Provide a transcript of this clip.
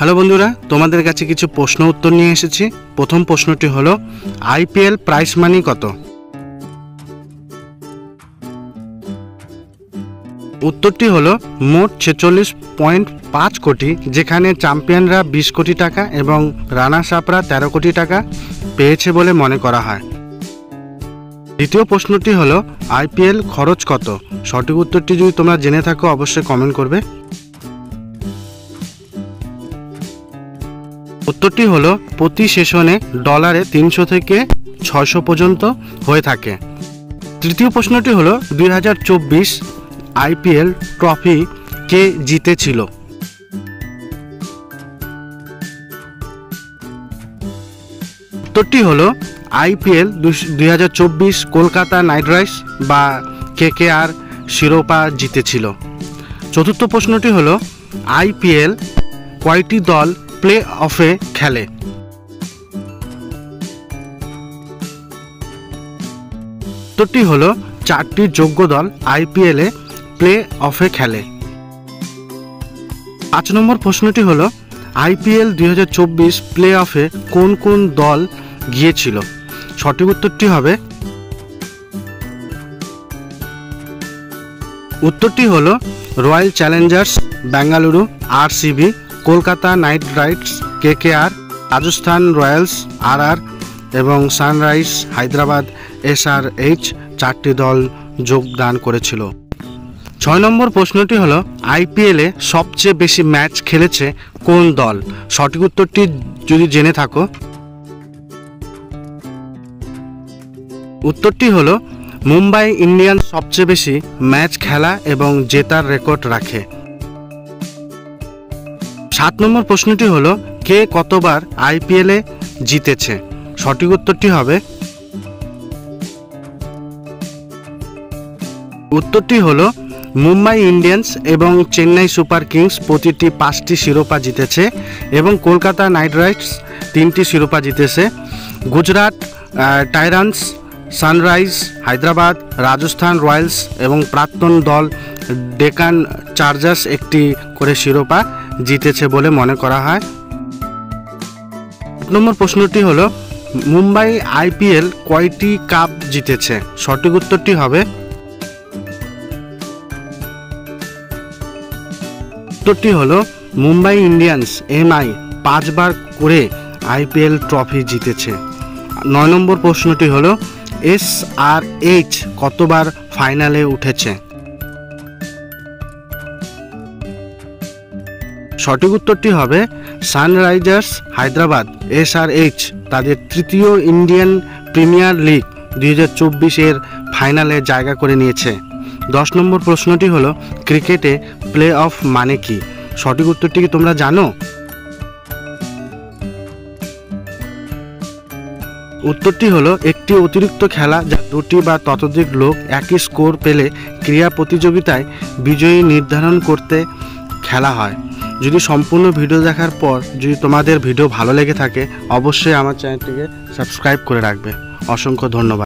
Hello বন্ধুরা, তোমাদের কাছে কিছু প্রশ্ন উত্তর নিয়ে এসেছি। প্রথম প্রশ্নটি হলো আইপিএল প্রাইস মানি কত? উত্তরটি হলো মোট 46.5 কোটি, যেখানে চ্যাম্পিয়নরা 20 কোটি টাকা এবং রানার্স আপরা 13 কোটি টাকা পেয়েছে বলে মনে করা হয়। দ্বিতীয় প্রশ্নটি হলো আইপিএল খরচ কত? সঠিক উত্তরটি যদি তোমরা জেনে থাকো অবশ্যই কমেন্ট করবে। উত্তরটি হলো প্রতি সেশনে ডলারে 300 থেকে 600 পর্যন্ত হয়ে থাকে। তৃতীয় প্রশ্নটি হলো 2024 আইপিএল ট্রফি কে জিতেছিল? উত্তরটি হলো আইপিএল 2024 কলকাতা নাইট রাইডার্স বা কেকেআর শিরোপা জিতেছিল। চতুর্থ প্রশ্নটি হলো আইপিএল কয়টি দল প্লে অফে খেলে? উত্তরটি হলো 4টি যোগ্য দল আইপিএলে প্লে অফে খেলে। 5 নম্বর প্রশ্নটি হলো আইপিএল 2024 প্লে অফে কোন কোন দল গিয়েছিল? সঠিক উত্তরটি হবে উত্তরটি হলো royal Challengers Bengaluru RCB, Kolkata night Riders KKR, Rajasthan Royals RR এবং সানরাইজ হায়দ্রাবাদ এসআরএইচ 4টি দল যোগদান করেছিল। 6 নম্বর প্রশ্নটি হলো আইপিএলে সবচেয়ে বেশি ম্যাচ খেলেছে কোন দল? সঠিক উত্তরটি যদি জেনে থাকো উত্তরটি হলো মুম্বাই ইন্ডিয়ান্স সবচেয়ে বেশি ম্যাচ খেলা এবং জেতার রেকর্ড রাখে। 7 নম্বর প্রশ্নটি হলো কে কতবার আইপিএলে জিতেছে? সঠিক উত্তরটি হবে উত্তরটি হলো মুম্বাই ইন্ডিয়ান্স এবং চেন্নাই সুপার কিংস প্রতিটি 5টি শিরোপা জিতেছে এবং কলকাতা নাইট রাইডার্স 3টি শিরোপা জিতেছে। Gujarat Titans, sunrise Hyderabad, Rajasthan Royals এবং প্রাক্তন দল ডেকান চার্জার্স একটি করে শিরোপা জিতেছে বলে মনে করা হয়। 8 নম্বর প্রশ্নটি হলো মুম্বাই আইপিএল কয়টি কাপ জিতেছে? সঠিক উত্তরটি হবে উত্তরটি হলো মুম্বাই ইন্ডিয়ান্স এমআই 5 বার করে আইপিএল ট্রফি জিতেছে। 9 নম্বর প্রশ্নটি হলো এসআরএইচ কতবার ফাইনালে উঠেছে? সঠিক উত্তরটি হবে সানরাইজার্স হায়দ্রাবাদ এসআরএইচ তাদের তৃতীয় ইন্ডিয়ান প্রিমিয়ার লিগ 2024 ফাইনালে জায়গা করে নিয়েছে। 10 নম্বর প্রশ্নটি হলো ক্রিকেটে প্লে অফ মানে কি? সঠিক উত্তরটি কি তোমরা জানো? উত্তরটি হলো একটি অতিরিক্ত খেলা যা 2টি বা ততোধিক লোক একই স্কোর পেলে ক্রীড়া প্রতিযোগিতায় বিজয়ী নির্ধারণ করতে খেলা হয়। যদি সম্পূর্ণ ভিডিও দেখার পর যদি তোমাদের ভিডিও ভালো লেগে থাকে অবশ্যই আমার চ্যানেলটিকে সাবস্ক্রাইব করে রাখবে। অসংখ্য ধন্যবাদ।